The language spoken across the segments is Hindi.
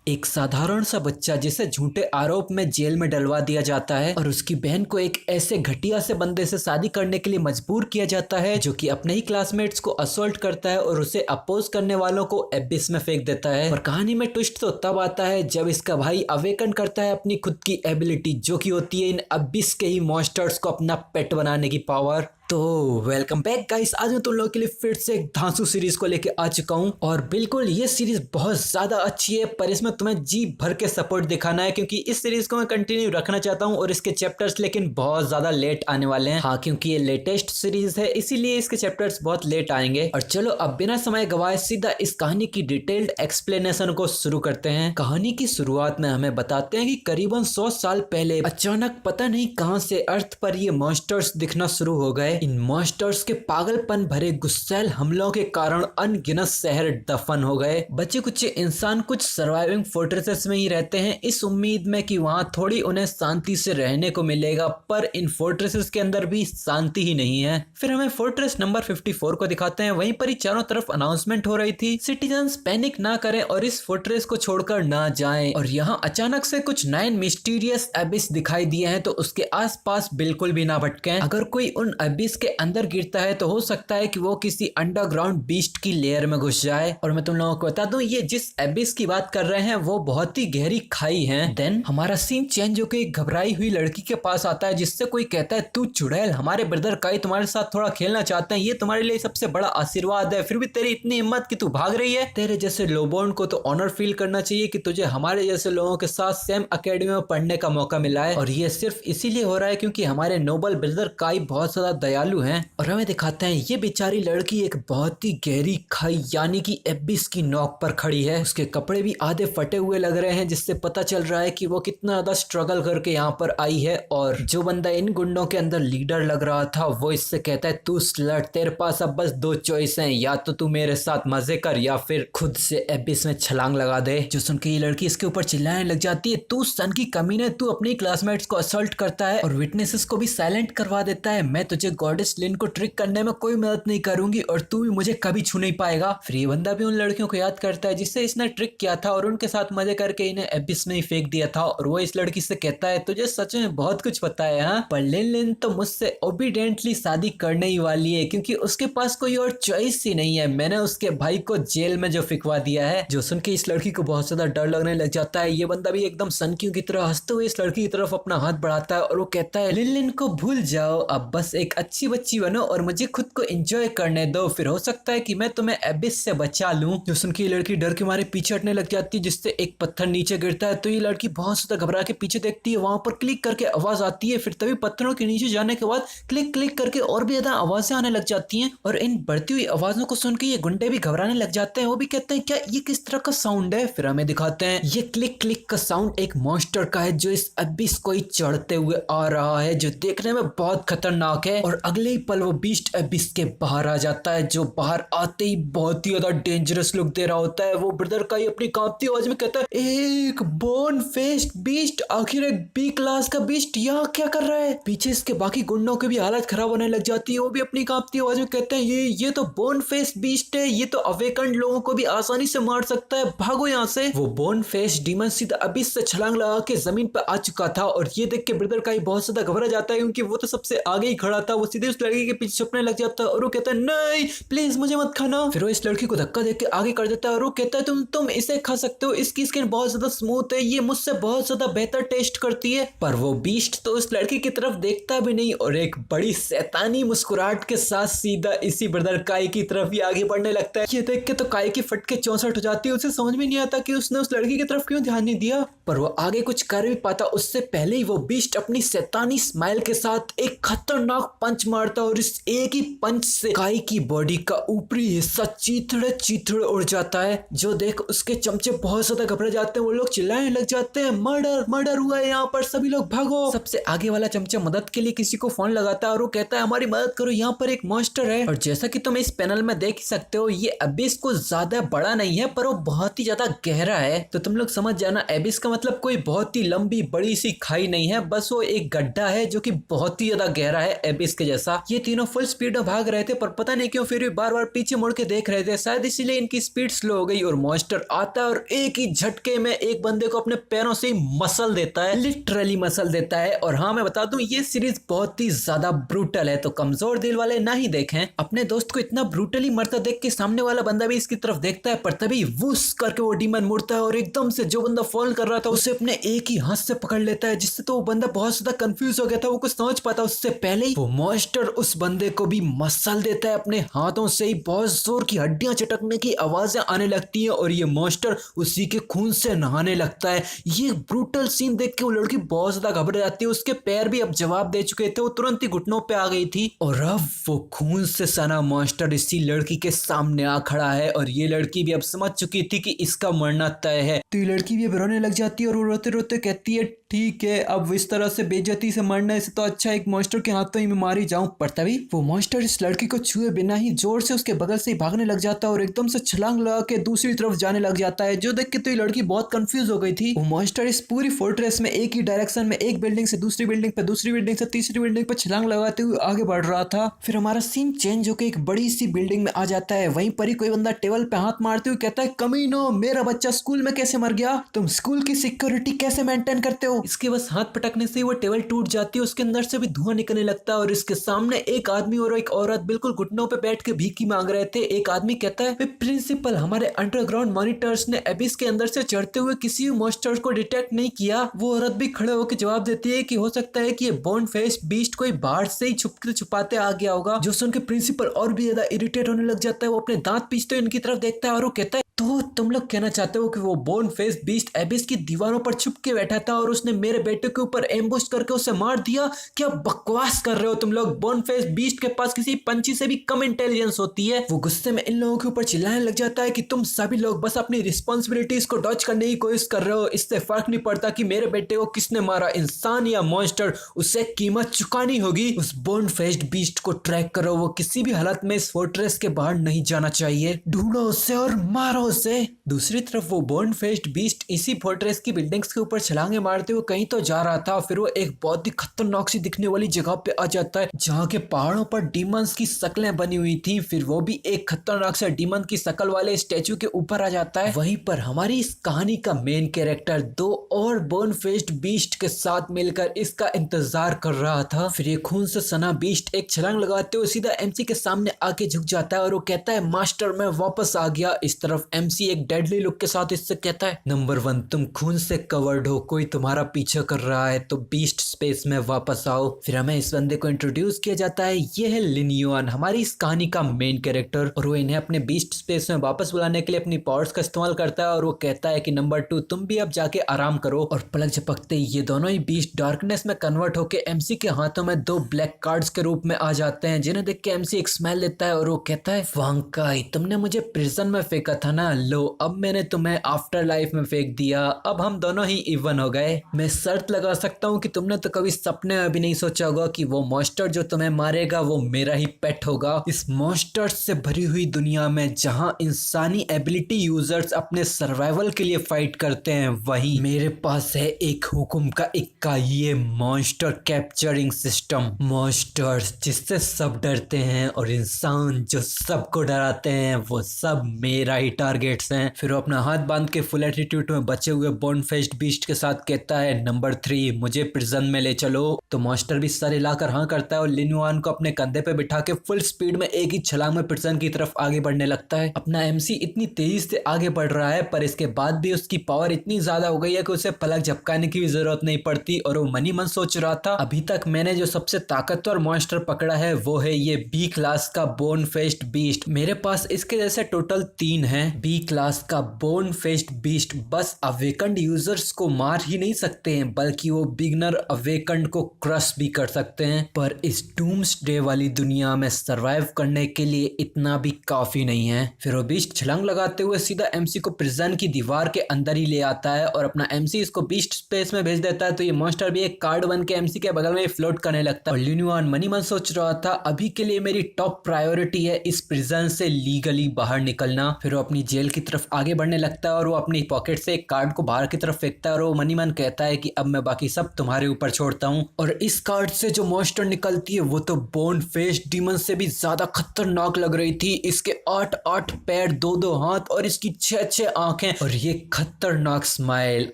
एक साधारण सा बच्चा जिसे झूठे आरोप में जेल में डलवा दिया जाता है और उसकी बहन को एक ऐसे घटिया से बंदे से शादी करने के लिए मजबूर किया जाता है जो कि अपने ही क्लासमेट्स को असॉल्ट करता है और उसे अपोज करने वालों को एबिस में फेंक देता है। और कहानी में ट्विस्ट तो तब आता है जब इसका भाई अवेकन करता है अपनी खुद की एबिलिटी, जो कि होती है इन अबिस के ही मॉन्स्टर्स को अपना पेट बनाने की पावर। तो वेलकम बैक गाइस, आज मैं तुम लोगों के लिए फिर से एक धांसू सीरीज को लेके आ चुका हूँ और बिल्कुल ये सीरीज बहुत ज्यादा अच्छी है, पर इसमें तुम्हें जी भर के सपोर्ट दिखाना है क्योंकि इस सीरीज को मैं कंटिन्यू रखना चाहता हूँ और इसके चैप्टर्स लेकिन बहुत ज्यादा लेट आने वाले हैं। हाँ, क्योंकि ये लेटेस्ट सीरीज है इसीलिए इसके चैप्टर्स बहुत लेट आएंगे। और चलो अब बिना समय गवाए सीधा इस कहानी की डिटेल्ड एक्सप्लेनेशन को शुरू करते हैं। कहानी की शुरुआत में हमें बताते हैं कि करीबन 100 साल पहले अचानक पता नहीं कहां से अर्थ पर ये मॉन्स्टर्स दिखना शुरू हो गए। इन मॉन्स्टर्स के पागलपन भरे गुस्सैल हमलों के कारण अनगिनत शहर दफन हो गए। बचे कुछ इंसान कुछ सर्वाइविंग फोर्ट्रेसेस में ही रहते हैं इस उम्मीद में कि वहां थोड़ी उन्हें शांति से रहने को मिलेगा, पर इन फोर्ट्रेसेस के अंदर भी शांति ही नहीं है। फिर हमें फोर्ट्रेस नंबर 54 को दिखाते हैं। वहीं पर ही चारों तरफ अनाउंसमेंट हो रही थी, सिटीजन्स पैनिक ना करें और इस फोर्ट्रेस को छोड़कर ना जाएं। और यहाँ अचानक से कुछ 9 मिस्टीरियस एबिस दिखाई दिए हैं, तो उसके आसपास बिल्कुल भी ना भटकें। अगर कोई उन एबिस के अंदर गिरता है तो हो सकता है कि वो किसी अंडरग्राउंड बीस्ट की लेयर में घुस जाए। और मैं तुम लोगों को बता दूं, ये जिस एबिस की बात कर रहे हैं वो बहुत ही गहरी खाई है। देन हमारा सीन चेंज होकर एक घबराई हुई लड़की के पास आता है जिससे कोई कहता है, तू चुड़ैल, हमारे ब्रदर काई तुम्हारे साथ थोड़ा खेलना चाहते हैं, ये तुम्हारे लिए सबसे बड़ा आशीर्वाद है, फिर भी तेरी इतनी हिम्मत कि तू भाग रही है। तेरे जैसे लोबोन को तो ऑनर फील करना चाहिए कि तुझे हमारे जैसे लोगों के साथ सेम एकेडमी में पढ़ने का मौका मिला है, और ये सिर्फ इसीलिए हो रहा है क्योंकि हमारे नोबल ब्रदर काई बहुत ज्यादा दयालु हैं। और हमें दिखाते हैं ये बेचारी लड़की एक बहुत ही गहरी खाई यानी कि एबिस की नोक पर खड़ी है। उसके कपड़े भी आधे फटे हुए लग रहे हैं जिससे पता चल रहा है कि वो कितना ज्यादा स्ट्रगल करके यहाँ पर आई है। और जो बंदा इन गुंडों के अंदर लीडर लग रहा था वो इससे कहता है, तू स्लट, तेरे पास अब बस 2 चॉइस हैं, या तो तू मेरे साथ मजे कर या फिर खुद से एबिस में छलांग लगा दे। जो सुन के ये लड़की इसके ऊपर चिल्लाने लग जाती है, तू सन की कमीने, तू अपने क्लासमेट्स को असल्ट करता है और विटनेसेस को भी साइलेंट करवा देता है, मैं तुझे गॉडेस लिन को ट्रिक करने में कोई मदद नहीं करूंगी और तू भी मुझे कभी छू नहीं पाएगा। फिर ये बंदा भी उन लड़कियों को याद करता है जिससे इसने ट्रिक किया था और उनके साथ मजे करके इन्हें एबिस में ही फेंक दिया था। और वो इस लड़की से कहता है, तुझे सच में बहुत कुछ पता है हाँ, पर लिन लिन तो मुझसे ओबीडेंटली शादी करने ही वाली है क्योंकि उसके पास कोई और चॉइस ही नहीं है, मैंने उसके भाई को जेल में जो फिकवा दिया है। जो सुन के इस लड़की को बहुत ज्यादा डर लगने लग जाता है। ये बंदा भी एकदम सनकियों की तरह हंसते हुए इस लड़की की तरफ अपना हाथ बढ़ाता है और वो कहता है, लिन लिन को भूल जाओ, अब बस एक अच्छी बच्ची बनो और मुझे खुद को एंजॉय करने दो, फिर हो सकता है कि मैं तुम्हें एबिस से बचा लूं। जो सुन के ये लड़की डर के मारे पीछे हटने लग जाती है जिससे एक पत्थर नीचे गिरता है। तो ये लड़की बहुत ज्यादा घबरा के पीछे देखती है, वहां पर क्लिक करके आवाज आती है। फिर तभी पत्थरों के नीचे जाने के बाद क्लिक क्लिक करके और भी ज्यादा आवाजें आने लग जाती हैं और इन बढ़ती हुई आवाजों को सुन के ये गुंडे भी घबराने लग जाते हैं। वो भी कहते हैं, क्या ये किस तरह का साउंड है? फिर हमें दिखाते हैं ये क्लिक क्लिक का साउंड एक मॉन्स्टर का है जो इस एबिस को ही चढ़ते हुए आ रहा है, जो देखने में बहुत खतरनाक है। और अगले ही पल वो बीस्ट एबिस के बाहर आ जाता है, जो बाहर आते ही बहुत ही ज्यादा डेंजरस लुक दे रहा होता है। वो ब्रदर का ही अपनी कांपती आवाज में कहता है, एक बोन फेस्ड बीस्ट, आखिर एक बी क्लास का बीस्ट यहाँ क्या कर रहा है? पीछे इसके बाकी गुंडों की भी हालत खराब होने लग जाती है। वो भी अपनी कांपती आवाज में कहते हैं, ये तो बोन फेस्ड बीस्ट है, ये तो अवेकन्ड लोगों को भी आसानी से मार सकता है, भागो यहाँ से। वो बोन फेस्ड डीमन सीधा एबिस से छलांग लगा के जमीन पर आ चुका था और ये देख के ब्रदर का ही बहुत ज्यादा घबरा जाता है क्योंकि वो तो सबसे आगे ही खड़ा था। वो सीधे उस लड़की के पीछे छुपने लग जाता है और वो कहता है, नहीं प्लीज मुझे मत खाना। फिर वो इस लड़की को धक्का देके आगे कर देता है और वो कहता है, तुम इसे खा सकते हो, इसकी स्किन बहुत ज्यादा स्मूथ है, ये मुझसे बहुत ज्यादा बेहतर टेस्ट करती है। पर वो बीस्ट तो उस लड़की की तरफ देखता भी नहीं और एक बड़ी शैतानी मुस्कुराहट के साथ सीधा इसी ब्रदर काई की तरफ ही आगे बढ़ने लगता है। ये देख के तो काई की फटके 64 हो जाती है। उसे समझ में नहीं आता कि उसने उस लड़की की तरफ क्यों ध्यान नहीं दिया, पर वो आगे कुछ कर भी पाता उससे पहले ही वो बीस्ट अपनी शैतानी स्माइल के साथ एक खतरनाक पंच मारता और इस एक ही पंच से काई की बॉडी का ऊपरी हिस्सा चीथड़े चीथड़े उड़ जाता है। जो देख उसके चमचे बहुत ज्यादा घबरा जाते हैं, वो लोग चिल्लाने लग जाते हैं, मर्डर मर्डर हुआ है यहाँ पर, सभी लोग भागो। सबसे आगे वाला चमचा मदद के लिए किसी को फोन लगाता है और वो कहता है, हमारी मदद करो, यहाँ पर एक मॉन्स्टर है। और जैसा कि तुम इस पैनल में देख सकते हो, ये एबिस को ज्यादा बड़ा नहीं है पर वो बहुत ही ज्यादा गहरा है। तो तुम लोग समझ जाना, एबिस का मतलब कोई बहुत ही लंबी बड़ी सी खाई नहीं है, बस वो एक गड्ढा है जो कि बहुत ही ज्यादा गहरा है एबिस के जैसा। ये तीनों फुल स्पीड में भाग रहे थे पर पता नहीं क्यों फिर भी बार बार पीछे मुड़ के देख रहे थे, शायद इसीलिए इनकी स्पीड स्लो हो गई। और मॉन्स्टर आता है और एक ही झटके में एक बंदे को अपने पैरों से ही मसल देता है, लिटरली मसल देता है। और हाँ मैं बता दूं ये सीरीज बहुत ही ज्यादा ब्रूटल है, तो कमजोर दिल वाले ना ही देखें। अपने दोस्त को इतना ब्रूटली मरता देख के सामने वाला बंदा भी इसकी तरफ देखता है, पर तभी वुस करके वो डीमन मुड़ता है और एकदम से जो बंदा फॉल कर रहा था उसे अपने एक ही हाथ से पकड़ लेता है, जिससे तो वो बंदा बहुत ज्यादा कंफ्यूज हो गया था, वो कुछ समझ पाता उससे पहले ही वो मॉन्स्टर उस बंदे को भी मसल देता है अपने हाथों से ही। बहुत जोर की हड्डियां चटकने की आवाजें आने लगती हैं और ये मॉन्स्टर उसी के खून से नहाने लगता है। ये ब्रूटल सीन देख के वो लड़की बहुत ज्यादा घबरा जाती है, उसके पैर भी अब जवाब दे चुके थे, वो तुरंत ही घुटनों पे आ गई थी। और अब वो खून से सना मॉन्स्टर इसी लड़की के सामने आ खड़ा है और ये लड़की भी अब समझ चुकी थी कि इसका मरना तय है। तो ये लड़की भी अब रोने लग जाती है और वो रोते रोते कहती है ठीक है अब इस तरह से बेइज्जती से मरने से तो अच्छा एक मॉन्स्टर के हाथों ही मैं मारी जाऊं। पर तभी वो मॉन्स्टर इस लड़की को छुए बिना ही जोर से उसके बगल से ही भागने लग जाता है और एकदम से छलांग लगा के दूसरी तरफ जाने लग जाता है, जो देख के तो ये लड़की बहुत कंफ्यूज हो गई थी। वो मॉन्स्टर इस पूरी फोर्ट्रेस में एक ही डायरेक्शन में एक बिल्डिंग से दूसरी बिल्डिंग पे, दूसरी बिल्डिंग से तीसरी बिल्डिंग पे छलांग लगाते हुए आगे बढ़ रहा था। फिर हमारा सीन चेंज होकर एक बड़ी सी बिल्डिंग में आ जाता है। वहीं पर ही कोई बंदा टेबल पे हाथ मारते हुए कहता है कमीनो मेरा बच्चा स्कूल में कैसे मर गया, तुम स्कूल की सिक्योरिटी कैसे मेंटेन करते हो। इसके बस हाथ पटकने से ही वो टेबल टूट जाती है, उसके अंदर से भी धुआं निकलने लगता है और इसके सामने एक आदमी और एक औरत बिल्कुल घुटनों पे बैठ के भीख मांग रहे थे। एक आदमी कहता है प्रिंसिपल हमारे अंडरग्राउंड मॉनिटर्स ने एबिस के अंदर से चढ़ते हुए किसी भी मॉन्स्टर को डिटेक्ट नहीं किया। वो औरत भी खड़े होकर जवाब देती है कि हो सकता है कि ये बोन फेस बीस्ट कोई बाहर से ही छुपते छुपाते आ गया होगा। जो सुन के प्रिंसिपल और भी ज्यादा इरिटेट होने लग जाता है, वो अपने दांत पीसते हुए इनकी तरफ देखता है और वो कहता है तो तुम लोग कहना चाहते हो कि वो बोन फेस बीस्ट एबिस की दीवारों पर छुप के बैठा था और उसने मेरे बेटे के ऊपर एम्बुश करके उसे मार दिया। क्या बकवास कर रहे हो तुम लोग, बोन फेस बीस्ट के पास किसी पंछी से भी कम इंटेलिजेंस होती है। वो गुस्से में इन लोगों के ऊपर चिल्लाने लग जाता है कि तुम सभी लोग बस अपनी रिस्पॉन्सिबिलिटीज को डॉज करने की कोशिश कर रहे हो, इससे फर्क नहीं पड़ता कि मेरे बेटे को किसने मारा, इंसान या मॉन्स्टर, उसे कीमत चुकानी होगी। उस बोन फेस्ड बीस्ट को ट्रैक करो, वो किसी भी हालत में इस फोर्ट्रेस के बाहर नहीं जाना चाहिए, ढूंढो उसे और मारो उसे। दूसरी तरफ वो बोन फेस्ड बीस्ट इसी फोर्ट्रेस की बिल्डिंग्स के ऊपर छलांगे मारते हुए कहीं तो जा रहा था। फिर वो एक बहुत ही खतरनाक सी दिखने वाली जगह पे आ जाता है जहाँ के पहाड़ों पर डीमंस की शक्लें बनी हुई थी। फिर वो भी एक खतरनाक सा डीमन की शक्ल वाले स्टैचू के ऊपर आ जाता है। वहीं पर हमारी इस कहानी का मेन कैरेक्टर दो और बोन फेस्ड बीस्ट के साथ मिलकर इसका इंतजार कर रहा था। फिर ये खून से सना बीस्ट एक छलांग लगाते हुए सीधा एमसी के सामने आके झुक जाता है और वो कहता है मास्टर मैं वापस आ गया। इस तरफ एमसी एक डेडली लुक के साथ इससे कहता है नंबर 1 तुम खून से कवर्ड हो, कोई तुम्हारा पीछा कर रहा है तो बीस्ट स्पेस में वापस आओ। फिर हमें इस बंदे को इंट्रोड्यूस किया जाता है, ये है लिन युआन हमारी इस कहानी का मेन कैरेक्टर और वो इन्हें अपने बीस्ट स्पेस में वापस बुलाने के लिए अपनी पावर्स का इस्तेमाल करता है और वो कहता है कि नंबर 2 तुम भी अब जाके आराम करो। और पलक झपकते ही ये दोनों ही बीस्ट डार्कनेस में कन्वर्ट होकर एमसी के हाथों में 2 ब्लैक कार्ड्स के रूप में आ जाते हैं, जिन्हें देख के एमसी एक स्मेल लेता है और वो कहता है वांकाई तुमने मुझे प्रिजन में फेंका था ना, लो अब मैंने तुम्हें आफ्टर लाइफ में फेंक दिया, अब हम दोनों ही इवन हो गए। मैं शर्त लगा सकता हूँ कि तुमने तो कभी सपने में भी नहीं सोचा होगा कि वो मॉन्स्टर जो तुम्हें मारेगा वो मेरा ही पेट होगा। इस मॉन्स्टर से भरी हुई दुनिया में जहाँ इंसानी एबिलिटी यूजर्स अपने सर्वाइवल के लिए फाइट करते हैं, वहीं मेरे पास है एक हुक्म का इक्का, ये मॉन्स्टर कैप्चरिंग सिस्टम। मॉन्स्टर्स जिससे सब डरते हैं और इंसान जो सबको डराते हैं वो सब मेरा ही टारगेट्स हैं। फिर वो अपना हाथ बांध के फुल एटीट्यूड में बचे हुए बोन फेस्ड बीस्ट के साथ कहता है नंबर 3 मुझे प्रिजन में ले चलो। तो मॉन्स्टर भी सर हिलाकर हाँ करता है और लिन युआन को अपने कंधे पे बिठा के फुल स्पीड में एक ही छलांग में प्रिजन की तरफ आगे बढ़ने लगता है। अपना एमसी इतनी तेजी से आगे बढ़ रहा है पर इसके बाद भी उसकी पावर इतनी ज्यादा हो गई है कि उसे पलक झपकाने की भी जरूरत नहीं पड़ती और वो मन ही मन सोच रहा था अभी तक मैंने जो सबसे ताकतवर मॉन्स्टर पकड़ा है वो है ये बी क्लास का बोन फेस्ड बीस्ट। मेरे पास इसके जैसे टोटल 3 हैं। बी क्लास का बोन फेस्ड बीस्ट बस अवेकंड यूजर्स को मार ही नहीं सकते हैं बल्कि वो बिगनर अवेकंड को क्रश भी कर सकते हैं, पर इस डूम्सडे वाली दुनिया में सरवाइव करने के लिए इतना भी काफी नहीं है। फिर वो बीस्ट छलांग लगाते हुए सीधा एमसी को प्रिजन की दीवार के अंदर ही ले आता है और अपना एमसी एमसी इसको बीस्ट स्पेस में भेज देता है तो ये मॉन्स्टर भी एक कार्ड बन के एमसी के बगल में फ्लोट करने लगता है। और ल्यूनियन मनी मन सोच रहा था अभी के लिए मेरी टॉप प्रायोरिटी है इस प्रिजन से लीगली बाहर निकलना। फिर वो अपनी जेल की तरफ आगे बढ़ने लगता है और वो अपनी पॉकेट से एक कार्ड को बाहर की तरफ फेंकता है और वो मनी मन कहता है कि अब मैं बाकी सब तुम्हारे ऊपर छोड़ता हूँ। और इस कार्ड से जो मॉन्स्टर निकलती है वो तो बोन फेस डीमन से भी ज्यादा खतरनाक लग रही थी। इसके 8 पैर, 2 हाथ और इसकी 6 आंखें और ये खतरनाक स्माइल।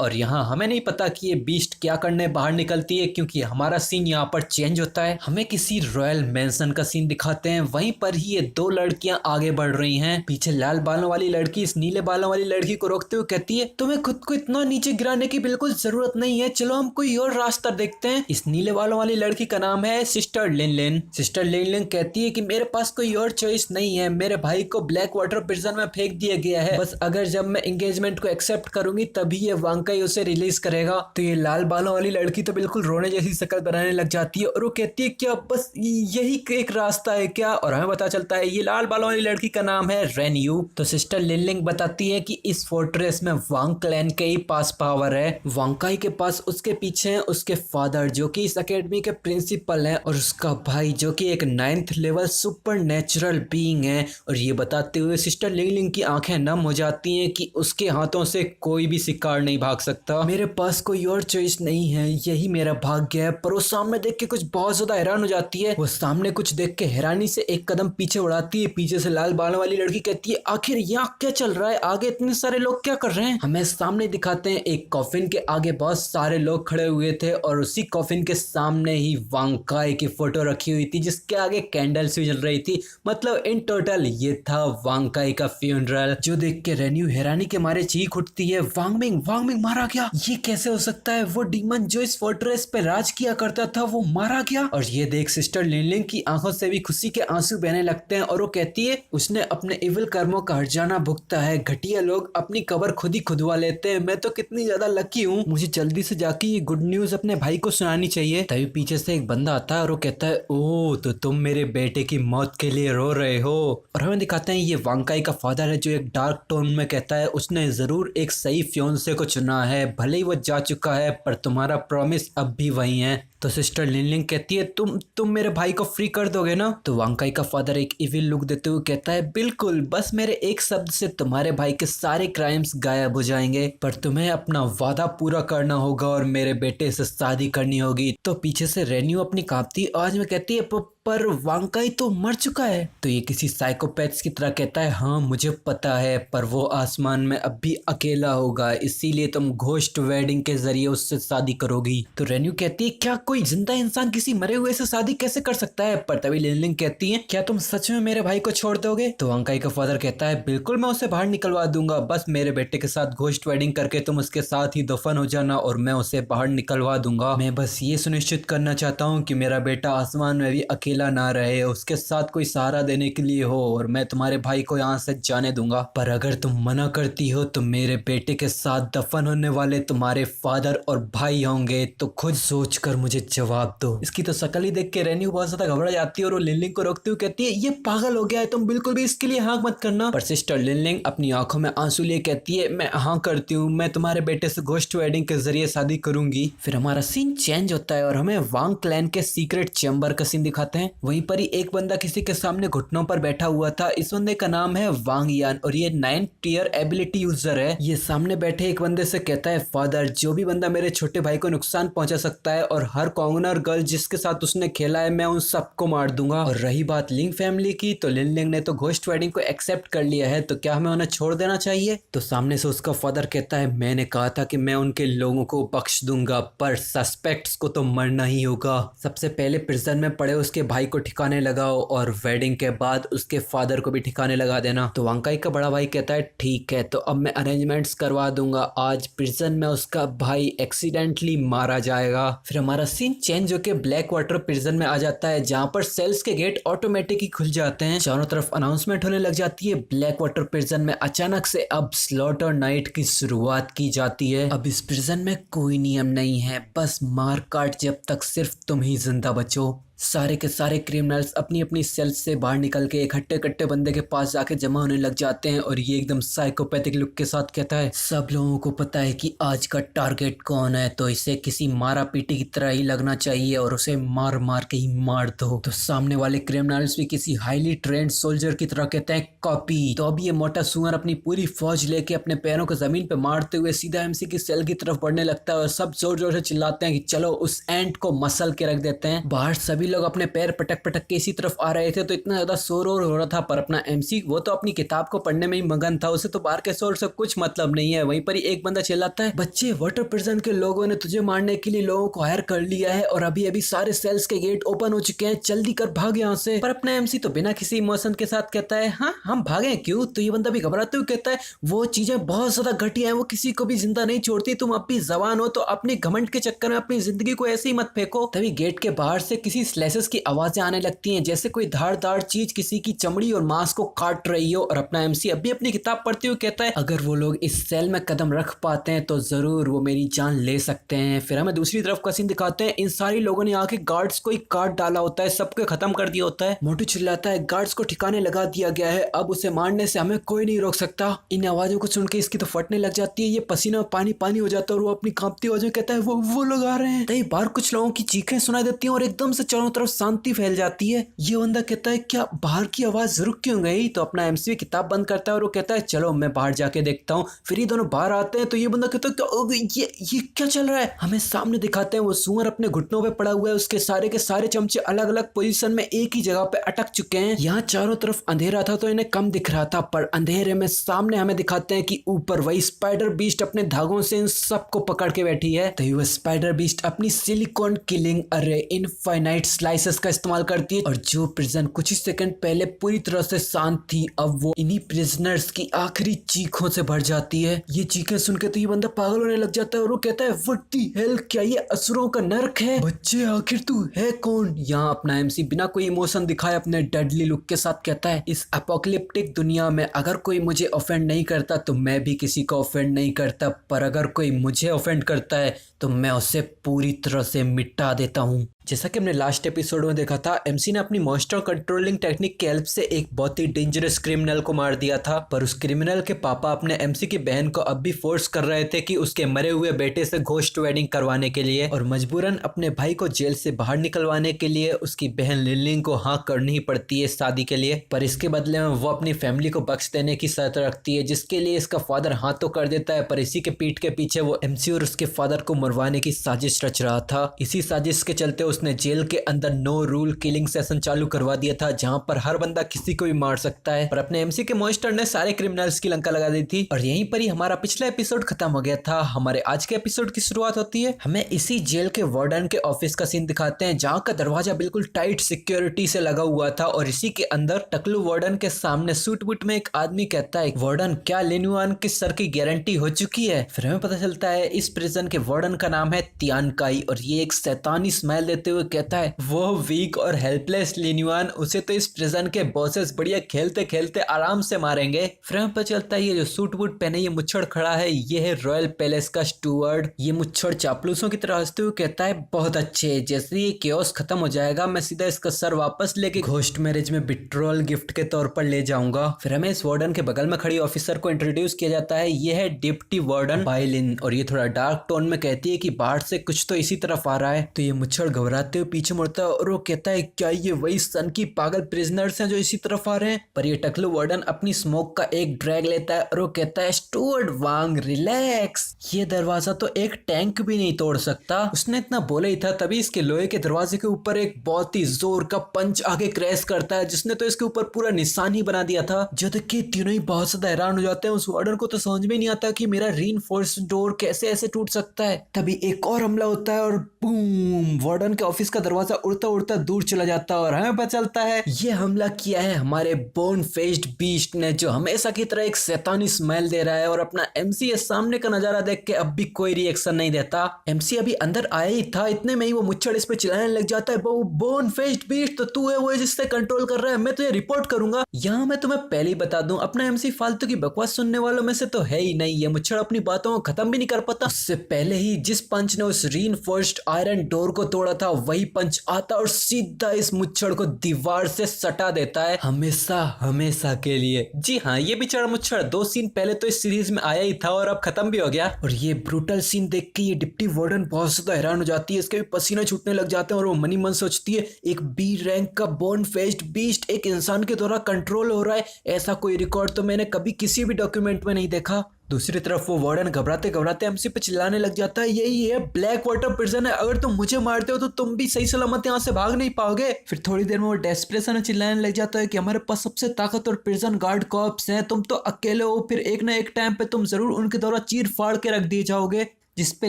और यहाँ हमें नहीं पता कि ये बीस्ट क्या करने बाहर निकलती है क्योंकि हमारा सीन यहाँ पर चेंज होता है। हमें किसी रॉयल मैंसन का सीन दिखाते हैं, वहीं पर ही ये 2 लड़कियां आगे बढ़ रही हैं। पीछे लाल बालों वाली लड़की इस नीले बालों वाली लड़की को रोकते हुए कहती है तुम्हें खुद को इतना नीचे गिराने की बिल्कुल जरूरत नहीं है, चलो हम कोई और रास्ता देखते हैं। इस नीले बालों वाली लड़की का नाम है सिस्टर लिन लिन। सिस्टर लिन लिन कहती है कि मेरे पास कोई और चॉइस नहीं है, मेरे भाई को ब्लैक वाटर प्रिजन में फेंक दिया गया है, बस अगर जब मैं एंगेजमेंट को एक्सेप्ट करूंगी तभी ये वांकाई उसे रिलीज करेगा। तो ये लाल बालों वाली लड़की तो बिल्कुल रोने जैसी शक्ल बनाने लग जाती है और वो कहती है क्या बस यही एक रास्ता है क्या? और हमें पता चलता है ये लाल बालों वाली लड़की का नाम है रेन्यू। तो सिस्टर लिन लिन बताती है कि इस फोर्ट्रेस में वांग क्लैन के ही पास पावर है। वांकाई के पास उसके पीछे है उसके फादर जो कि इस एकेडमी के प्रिंसिपल हैं और उसका भाई जो कि एक 9th level super natural being है। और ये बताते हुए सिस्टर लिन लिन की आंखें नम हो जाती हैं कि उसके हाथों से कोई भी शिकार नहीं भाग सकता। मेरे पास कोई और चॉइस नहीं है, यही मेरा भाग्य है। पर वो सामने देख के कुछ बहुत ज्यादा हैरान हो जाती है। वो सामने कुछ देख के हैरानी से एक कदम पीछे उड़ाती है। पीछे से लाल बालों वाली लड़की कहती है आखिर यहाँ क्या चल रहा है, आगे इतने सारे लोग क्या कर रहे हैं? हमें सामने दिखाते हैं एक कॉफिन के आगे बहुत सारे लोग खड़े हुए थे और उसी कॉफिन के सामने ही वांकाई की फोटो रखी हुई थी जिसके आगे कैंडल्स भी जल रही थी। मतलब इन टोटल ये था वांकाई का फ्यूनरल। जो देख के रेन्यू हैरानी के मारे चीख उठती है वांगमिंग मारा गया, ये कैसे हो सकता है? वो डीमन जो इस फोर्ट्रेस पे राज किया करता था वो मारा गया। और ये देख सिस्टर लिन लिन की आंखों से भी खुशी के आंसू बहने लगते हैं और वो कहती है उसने अपने इविल कर्मों का हर्जाना भुगता है। घटिया लोग अपनी कब्र खुद ही खुदवा लेते हैं, मैं तो कितनी ज्यादा लकी हूँ, मुझे जल्दी से जाके ये गुड न्यूज अपने भाई को सुनानी चाहिए। तभी पीछे से एक बंदा आता है और वो कहता है ओ तो तुम मेरे बेटे की मौत के लिए रो रहे हो। और हमें दिखाते हैं ये वांकाई का फादर है जो एक डार्क टोन में कहता है उसने जरूर एक सही फियोंसे को चुना है, भले ही वो जा चुका है पर तुम्हारा प्रॉमिस अब भी वही है। तो सिस्टर लिन लिन कहती है तुम मेरे भाई को फ्री कर दोगे ना? तो वांकाई का फादर एक इविल लुक देते हुए कहता है बिल्कुल, बस मेरे एक शब्द से तुम्हारे भाई के सारे क्राइम्स गायब हो जाएंगे, पर तुम्हें अपना वादा पूरा करना होगा और मेरे बेटे से शादी करनी होगी। तो पीछे से रेन्यू अपनी कांपती आवाज में कहती है पर वांकाई तो मर चुका है। तो ये किसी साइकोपैथ्स की तरह कहता है हाँ मुझे पता है, पर वो आसमान में अब भी अकेला होगा, इसीलिए तुम घोस्ट वेडिंग के जरिए उससे शादी करोगी। तो रेन्यू कहती है क्या कोई जिंदा इंसान किसी मरे हुए से शादी कैसे कर सकता है? पर तभी लिन लिन कहती है क्या तुम सच में मेरे भाई को छोड़ दोगे? तो वांकाई का फादर कहता है बिल्कुल, मैं उसे बाहर निकलवा दूंगा, बस मेरे बेटे के साथ घोस्ट वेडिंग करके तुम उसके साथ ही दफन हो जाना और मैं उसे बाहर निकलवा दूंगा। मैं बस ये सुनिश्चित करना चाहता हूँ कि मेरा बेटा आसमान में भी अकेला ना रहे, उसके साथ कोई सहारा देने के लिए हो, और मैं तुम्हारे भाई को यहाँ से जाने दूंगा। पर अगर तुम मना करती हो तो मेरे बेटे के साथ दफन होने वाले तुम्हारे फादर और भाई होंगे, तो खुद सोचकर मुझे जवाब दो। इसकी तो शक्ल ही देख के रेन्यू बहुत ज्यादा घबरा जाती है और वो लिन लिन को रोकती हुई कहती है ये पागल हो गया है, तुम बिल्कुल भी इसके लिए हाँ मत करना। पर सिस्टर लिन लिन अपनी आंखों में आंसू लिए कहती है मैं हाँ करती हूँ, मैं तुम्हारे बेटे से घोस्ट वेडिंग के जरिए शादी करूंगी। फिर हमारा सीन चेंज होता है और हमें वांग क्लैन के सीक्रेट चैम्बर का सीन दिखाते हैं। वहीं पर ही एक बंदा किसी के सामने घुटनों पर बैठा हुआ था। इस बंदे का नाम है वांग यान और ये 9th टियर एबिलिटी यूजर है। ये सामने बैठे एक बंदे से कहता है फादर, जो भी बंदा मेरे छोटे भाई को नुकसान पहुंचा सकता है और हर कॉन्गनर गर्ल जिसके साथ उसने खेला है मैं उन सबको मार दूंगा। और रही बात लिंग फैमिली की, तो लिन लिंग ने तो घोस्ट वेडिंग को एक्सेप्ट कर लिया है, तो क्या हमें उन्हें छोड़ देना चाहिए? तो सामने से उसका फादर कहता है मैंने कहा था कि मैं उनके लोगों को बख्श दूंगा, पर सस्पेक्ट्स को तो मरना ही होगा। सबसे पहले प्रिजन में पड़े उसके भाई को ठिकाने लगाओ और वेडिंग के बाद उसके फादर को भी ठिकाने लगा देना। तो वांकाई का बड़ा भाई कहता है ठीक है, तो अब मैं अरेंजमेंट्स करवा दूंगा, आज प्रिजन में उसका भाई एक्सीडेंटली मारा जाएगा। फिर हमारा सीन चेंज होकर ब्लैक वाटर प्रिजन में आ जाता है जहां पर सेल्स के गेट ऑटोमेटिक ही खुल जाते हैं। चारों तरफ अनाउंसमेंट होने लग जाती है। ब्लैक वाटर प्रिजन में अचानक से अब स्लॉटर नाइट की शुरुआत की जाती है। अब इस प्रिजन में कोई नियम नहीं है, बस मार काट जब तक सिर्फ तुम ही जिंदा बचो। सारे के सारे क्रिमिनल्स अपनी अपनी सेल से बाहर निकल के इकट्ठे इकट्ठे बंदे के पास जाके जमा होने लग जाते हैं और ये एकदम साइकोपैथिक लुक के साथ कहता है सब लोगों को पता है कि आज का टारगेट कौन है, तो इसे किसी मारा पीटी की तरह ही लगना चाहिए और उसे मार मार के ही मार दो। तो सामने वाले क्रिमिनल्स भी किसी हाईली ट्रेंड सोल्जर की तरह कहते हैं कॉपी। तो अब ये मोटा सुअर अपनी पूरी फौज लेके अपने पैरों को जमीन पे मारते हुए सीधा एमसी की सेल की तरफ बढ़ने लगता है और सब जोर जोर से चिल्लाते हैं कि चलो उस एंट को मसल के रख देते हैं। बाहर सभी लोग अपने पैर पटक पटक के इसी तरफ आ रहे थे तो इतना ज्यादा शोर हो रहा था, पर अपना एमसी वो तो अपनी किताब को पढ़ने में ही मगन था, उसे तो बाहर के शोर से कुछ मतलब नहीं है। वहीं पर ही एक बंदा चिल्लाता है बच्चे वाटर प्रिजन के लोगों ने तुझे मारने के लिए लोगों को हायर कर लिया है और अभी अभी सारे सेल्स के गेट ओपन हो चुके हैं, जल्दी कर भाग यहाँ से। पर अपना एमसी तो बिना किसी इमोशन के साथ कहता है हाँ हम भागे क्यों। तो ये बंदा भी घबराते हुए कहता है वो चीजें बहुत ज्यादा घटिया है, वो किसी को भी जिंदा नहीं छोड़ती, तुम अब भी जवान हो तो अपने घमंड के चक्कर में अपनी जिंदगी को ऐसे ही मत फेंको। तभी गेट के बाहर से किसी स्लेसेस की आवाजें आने लगती हैं जैसे कोई धारदार चीज किसी की चमड़ी और मांस को काट रही हो। और अपना एमसी अभी अपनी किताब पढ़ते हुए कहता है अगर वो लोग इस सेल में कदम रख पाते हैं तो जरूर वो मेरी जान ले सकते हैं। फिर हमें दूसरी तरफ का सीन दिखाते हैं, इन सारी लोगों ने आके गार्ड्स को ही काट डाला होता है, सबको खत्म कर दिया होता है। मोटू चिल्लाता है गार्ड्स को ठिकाने लगा दिया गया है, अब उसे मारने से हमें कोई नहीं रोक सकता। इन आवाजों को सुन के इसकी तो फटने लग जाती है, ये पसीना पानी पानी हो जाता है और वो अपनी कांपती आवाज में कहता है वो लोग आ रहे हैं। तभी बाहर कुछ लोगों की चीखें सुनाई देती हैं और एकदम से चारों तरफ शांति फैल जाती है। ये बंदा कहता है क्या बाहर की आवाज रुक क्यों गई। तो अपना एमसी किताब बंद करता है और वो कहता है चलो मैं बाहर जाके देखता हूँ। फिर ये दोनों बाहर आते हैं तो ये बंदा कहता है ये क्या चल रहा है। हमें सामने दिखाते हैं वो सुअर अपने घुटनों पे पड़ा हुआ है, उसके सारे के सारे चमचे अलग अलग पोजीशन में एक ही जगह पे अटक चुके हैं। यहाँ चारों तरफ अंधेरा था तो इन्हें कम दिख रहा था, पर अंधेरे में सामने हमें दिखाते हैं कि ऊपर वही स्पाइडर बीस्ट अपने धागों से इन सबको पकड़ के बैठी है। तो वो स्पाइडर बीस्ट अपनी सिलिकॉन किलिंग अरे इनफाइनाइट स्लाइसेस का इस्तेमाल करती है और जो प्रिजन कुछ ही सेकंड पहले पूरी तरह से शांत थी अब वो इन्हीं प्रिजनर्स की आखिरी चीखों से भर जाती है। ये चीखें सुन के तो ये बंदा पागल होने लग जाता है और वो कहता है व्हाट द हेल, क्या ये असुरों का नर्क है। बच्चे आखिर तू है कौन। यहाँ अपना एमसी बिना कोई इमोशन दिखाए अपने डेडली लुक के साथ कहता है इस एपोकलिप्टिक दुनिया में अगर कोई मुझे ऑफेंड नहीं करता तो मैं भी किसी को ऑफेंड नहीं करता, पर अगर कोई मुझे ऑफेंड करता है तो मैं उसे पूरी तरह से मिटा देता हूँ। जैसा कि हमने लास्ट एपिसोड में देखा था एमसी ने अपनी मॉन्स्टर कंट्रोलिंग टेक्निक की हेल्प से एक बहुत ही डेंजरस क्रिमिनल को मार दिया था, पर उस क्रिमिनल के पापा अपने एमसी की बहन को अब भी फोर्स कर रहे थे कि उसके मरे हुए बेटे से घोस्ट वेडिंग करवाने के लिए और मजबूरन अपने भाई को जेल से बाहर निकलवाने के लिए उसकी बहन लिनलिन को हाँ करनी ही पड़ती है शादी के लिए। पर इसके बदले में वो अपनी फैमिली को बख्श देने की शर्त रखती है जिसके लिए इसका फादर हाँ तो कर देता है, पर इसी के पीठ के पीछे वो एमसी और उसके फादर को मरवाने की साजिश रच रहा था। इसी साजिश के चलते उसने जेल के अंदर नो रूल किलिंग सेशन चालू करवा दिया था जहां पर हर बंदा किसी को भी मार सकता है, पर अपने एमसी के मॉन्स्टर ने सारे क्रिमिनल्स की लंका लगा दी थी। और यहीं पर ही हमारा पिछला एपिसोड खत्म हो गया था। हमारे आज के एपिसोड की शुरुआत होती है, हमें इसी जेल के वार्डन के ऑफिस का सीन दिखाते हैं जहां का दरवाजा बिल्कुल टाइट सिक्योरिटी से लगा हुआ था और इसी के अंदर टकलू वार्डन के सामने सूट बूट में एक आदमी कहता है वार्डन क्या लिनुआन के सर की गारंटी हो चुकी है। फिर हमें पता चलता है इस प्रिजन के वार्डन का नाम है तियानकाई और ये एक शैतानी स्माइल देते हुए कहता है वो वीक और हेल्पलेस लिनुआन उसे तो इस प्रिजन के बॉसेस बढ़िया खेलते खेलते आराम से मारेंगे। फिर हमें पता चलता है ये जो सूट बूट पहने ये मुच्छड़ खड़ा है ये है रॉयल पैलेस का स्टूवर्ड। ये मुच्छड़ चापलूसों की तरह हंसते हुए कहता है बहुत अच्छे, जैसे ये केओस खत्म हो जाएगा मैं सीधा इसका सर वापस लेके घोस्ट मैरिज में बिट्रोल गिफ्ट के तौर पर ले जाऊंगा। फिर हमें इस वार्डन के बगल में खड़ी ऑफिसर को इंट्रोड्यूस किया जाता है, ये है डिप्टी वार्डन बाइलिन और ये थोड़ा डार्क टोन में कहती है कि बाहर से कुछ तो इसी तरफ आ रहा है। तो ये मुच्छड़ घबराते हुए पीछे मुड़ता है और वो कहता है क्या ये वही सन की पागल प्रिजनर्स हैं जो इसी तरफ आ रहे हैं। पर ये टकलू वार्डन अपनी स्मोक का एक ड्रैग लेता है और वो कहता है स्टुअर्ट वांग रिलैक्स, ये दरवाजा तो एक टैंक भी नहीं तोड़ सकता। उसने इतना बोला ही था तभी इसके लोहे के दरवाजे के ऊपर एक बहुत ही जोर का पंच आगे क्रैश करता है जिसने तो इसके ऊपर पूरा निशान ही बना दिया था। जो देख के तीनों ही बहुत ज्यादा हैरान हो जाते हैं, उस वार्डन को तो समझ में नहीं आता कि मेरा रीइंफोर्स्ड डोर कैसे ऐसे टूट सकता है। तभी एक और हमला होता है और बूम, वार्डन के ऑफिस का दरवाजा उड़ता उड़ता दूर चला जाता है और हमें पता चलता है ये हमला किया है हमारे बोन फेस्ड बीस्ट ने जो हमेशा की तरह एक शैतानी स्माइल दे रहा है। और अपना एमसी सामने का नजारा देख के अब भी कोई रिएक्शन नहीं देता। एमसी अभी अंदर आया ही था, इतने में ही वो मुच्छड़ इस पे चिल्लाने लग जाता है बोन फेस्ड बीस्ट तो तू है वो जिससे कंट्रोल कर रहा है, मैं तुझे रिपोर्ट करूंगा। यहाँ मैं तुम्हें पहले ही बता दूं अपना एमसी फालतू की बकवास सुनने वालों में से तो है ही नहीं। ये मुच्छड़ अपनी बातों को खत्म भी नहीं कर पाता। उससे पहले ही जिस पंच ने उस रीइंफोर्स्ड आयरन डोर को तोड़ा था वही पंच आता और सीधा इस मुच्छड़ को दीवार से सटा देता है, हमेशा हमेशा के लिए। जी हाँ, ये बेचारा मुच्छड़ 2 सीन पहले तो इस सीरीज में आया ही था और अब खत्म भी हो गया। और ये ब्रूटल सीन देख के ये डिप्टी वार्डन बहुत ज्यादा हैरान हो जाती है, इसके भी पसीना छूटने लग जाते हैं और वो मनी मन सोचती है एक बी रैंक का बोन फेस्ड बीस्ट एक इंसान के द्वारा कंट्रोल हो रहा है, ऐसा कोई रिकॉर्ड तो मैंने कभी किसी भी डॉक्यूमेंट में नहीं देखा। दूसरी तरफ वो वार्डन घबराते घबराते एमसी पे चिल्लाने लग जाता है, यही है ब्लैक वाटर प्रिजन है, अगर तुम मुझे मारते हो तो तुम भी सही सलामत यहाँ से भाग नहीं पाओगे। फिर थोड़ी देर में वो डेस्परेशन में चिल्लाने लग जाता है कि हमारे पास सबसे ताकतवर प्रिजन गार्ड कॉर्प्स हैं, तुम तो अकेले हो, फिर एक ना एक टाइम पे तुम जरूर उनके द्वारा चीर फाड़ के रख दिए जाओगे। जिस पे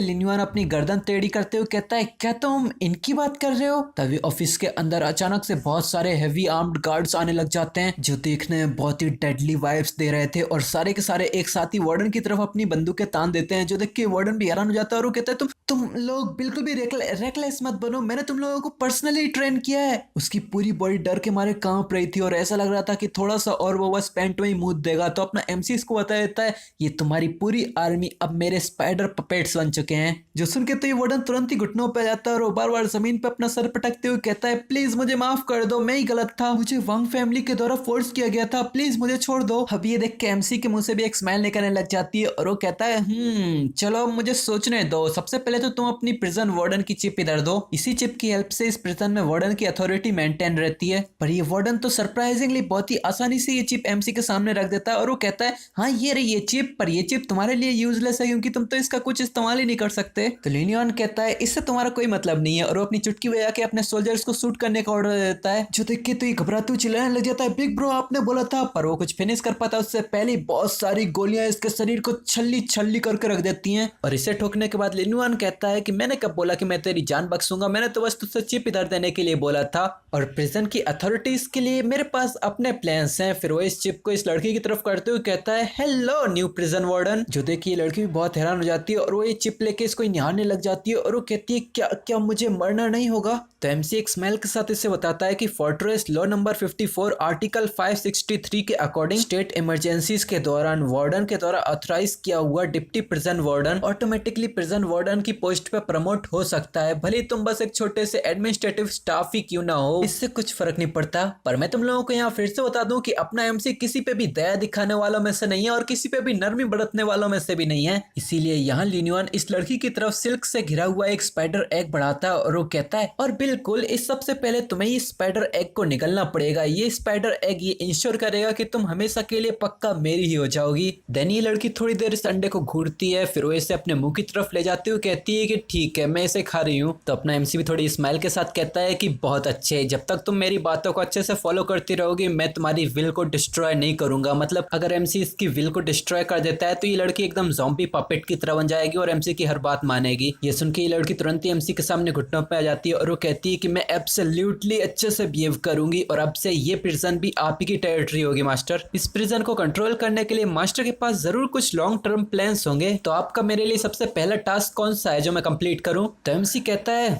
लिन्युआन अपनी गर्दन टेढ़ी करते हुए कहता है, क्या तुम इनकी बात कर रहे हो? तभी ऑफिस के अंदर अचानक से बहुत सारे हेवी आर्म्ड गार्ड्स आने लग जाते हैं जो देखने में बहुत ही डेडली वाइब्स दे रहे थे और सारे के सारे एक साथ ही वार्डन की तरफ अपनी बंदूकें तान देते हैं, जो देख के वार्डन भी हैरान हो जाता है और वो कहता है, तुम लोग बिल्कुल भी रेकलेस मत बनो, मैंने तुम लोगों को पर्सनली ट्रेन किया है। उसकी पूरी बॉडी डर के मारे कांप रही थी और ऐसा लग रहा था कि थोड़ा सा और वो बस पैंट में ही मुंह देगा। तो अपना एमसीज को बता देता है, ये तुम्हारी पूरी आर्मी अब मेरे स्पाइडर पपेट्स बन चुके हैं। जो सुन के तो ये वार्डन तुरंत ही घुटनों पे जाता है और वो बार बार जमीन पे अपना सर पटकते हुए कहता है, प्लीज मुझे माफ कर दो, मैं ही गलत था, मुझे वांग फैमिली के द्वारा फोर्स किया गया था, प्लीज मुझे छोड़ दो। अब ये देख के एमसी के मुंह से भी एक स्माइल निकलने लग जाती है और वो कहता है, चलो मुझे सोचने दो, सबसे पहले तो तुम अपनी प्रिजन वार्डन की चिप इधर दो, इसी चिप की हेल्प से इस प्रिजन में वार्डन की अथॉरिटी मेंटेन रहती है। पर ये वार्डन तो सरप्राइजिंगली बहुत ही आसानी से ये चिप एमसी के सामने रख देता है और वो कहता है, हाँ ये रही ये चिप, पर ये चिप तुम्हारे लिए यूजलेस है क्योंकि तुम तो इसका कुछ इस्तेमाल ही नहीं कर सकते। तो लिन्युआन कहता है, इससे तुम्हारा कोई मतलब नहीं है और वो अपनी चुटकी बजा के अपने सोल्जर्स को शूट करने का ऑर्डर देता है। जो देख के तो ये घबराते हुए चिल्लाने लग जाता है, बिग ब्रो आपने बोला था, पर वो कुछ फिनिश कर पाता उससे पहले बहुत सारी गोलियां इसके शरीर को छल्ली छल्ली करके रख देती हैं। और इसे ठोकने के बाद लिन्युआन कहता है कि मैंने कब बोला कि मैं तेरी जान बख्शूंगा, मैंने तो बस तुझसे चिप इधर देने के लिए बोला था और प्रिजन की अथॉरिटीज के लिए मेरे पास अपने प्लान्स हैं। फिर वो इस चिप को इस लड़की की तरफ करते हुए कहता है, हेलो न्यू प्रिजन वार्डन। जो देखिए लड़की भी बहुत हैरान हो जाती है और वो ये चिप लेके इसको निहारने लग जाती है और वो कहती है, क्या क्या मुझे मरना नहीं होगा? तो एमसी एक स्माइल के साथ इसे बताता है कि फोर्ट्रेस लॉ नंबर 54 आर्टिकल 563 के अकॉर्डिंग स्टेट इमरजेंसीज के दौरान वार्डन के द्वारा ऑथराइज किया हुआ deputy prison warden automatically prison warden की पोस्ट पे प्रमोट हो सकता है, भले तुम बस एक छोटे से एडमिनिस्ट्रेटिव स्टाफ ही क्यों ना हो, इससे कुछ फर्क नहीं पड़ता। पर मैं तुम लोगों को यहाँ फिर से बता दूं कि अपना एमसी किसी पे भी दया दिखाने वालों में से नहीं है और किसी पे भी नरमी बरतने वालों में से भी नहीं है। इसीलिए यहाँ लिन्युआन इस लड़की की तरफ सिल्क से घिरा हुआ एक स्पाइडर एग बढ़ाता है और वो कहता है, और बिल्कुल इस सबसे पहले तुम्हें ये स्पाइडर एग को निकलना पड़ेगा, ये स्पाइडर एग ये इंश्योर करेगा कि तुम हमेशा के लिए पक्का मेरी ही हो जाओगी। देन ये लड़की थोड़ी देर इस अंडे को घूरती है, फिर वो इसे अपने मुंह की तरफ ले जाते हुए कहती है कि ठीक है मैं इसे खा रही हूँ। तो अपना एमसी भी थोड़ी स्माइल के साथ कहता है कि बहुत अच्छे, जब तक तुम मेरी बातों को अच्छे से फॉलो करती रहोगी मैं तुम्हारी विल को डिस्ट्रॉय नहीं करूंगा। मतलब अगर एमसी इसकी विल को डिस्ट्रॉय कर देता है तो ये लड़की एकदम ज़ॉम्बी पपेट की तरह बन जाएगी और एमसी की हर बात मानेगी। ये सुन के ये लड़की तुरंत ही एमसी के सामने घुटनों पे आ जाती है और वो कहती है कि मैं एब्सोल्युटली अच्छे से बिहेव करूंगी और अब से ये प्रिजन भी आप ही की टेरिटरी होगी मास्टर। इस प्रिजन को कंट्रोल करने के लिए मास्टर के पास जरूर कुछ लॉन्ग टर्म प्लान्स होंगे, तो आपका मेरे लिए सबसे पहला टास्क कौन सा है जो मैं कंप्लीट करूं? तो एमसी कहता है,